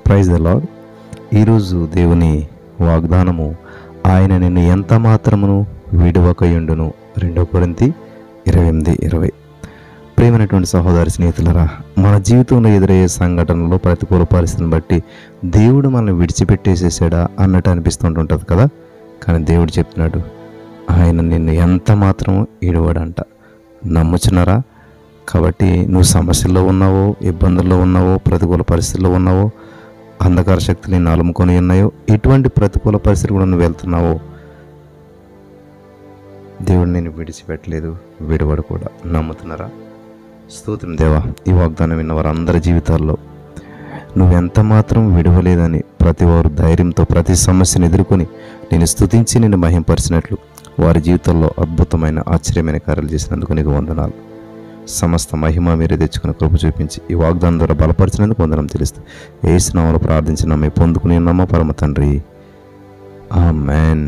Praise the lord. ఈరోజు దేవుని వాగ్దానము, ఆయన నిన్ను ఎంత మాత్రమును విడువకయుండును. 2 కొరింథీ 28:20. ప్రియమైనటువంటి సహోదరి స్నేహితులరా, మన జీవితంలో ఎదురయ్యే సంఘటనలో ప్రతికూల పరిస్థితిని బట్టి దేవుడు మనల్ని విడిచిపెట్టేసేసాడా అన్నట్టు అనిపిస్తుంటుంటుంది కదా. కానీ దేవుడు చెప్తున్నాడు, ఆయన నిన్ను ఎంత మాత్రం విడువడంట. నమ్ముచున్నారా? కాబట్టి నువ్వు సమస్యల్లో ఉన్నావో, ఇబ్బందుల్లో ఉన్నావో, ప్రతికూల పరిస్థితుల్లో ఉన్నావో, అంధకార శక్తులు నిన్ను అలుముకొని ఉన్నాయో, ఎటువంటి ప్రతికూల పరిస్థితి కూడా నువ్వు వెళ్తున్నావో, దేవుడు నేను విడిచిపెట్టలేదు, విడవడు కూడా. నమ్ముతున్నారా? స్తోత్రం దేవా. ఈ వాగ్దానం విన్న వారందరి జీవితాల్లో నువ్వెంత మాత్రం విడవలేదని ప్రతి వారు ధైర్యంతో ప్రతి సమస్యను ఎదుర్కొని నేను స్తుతించి నిన్ను మహింపరిచినట్లు వారి జీవితంలో అద్భుతమైన ఆశ్చర్యమైన కార్యాలు చేసినందుకు నీకు వందనాలు. సమస్త మహిమ మీరే తెచ్చుకుని కృప చూపించి ఈ వాగ్దానం ద్వారా బలపరిచినందుకు వందనం తెలుస్తూ యేసు నామములో ప్రార్థించిన మేము పొందుకుని ఉన్నామా పరమ తండ్రి. ఆమేన్.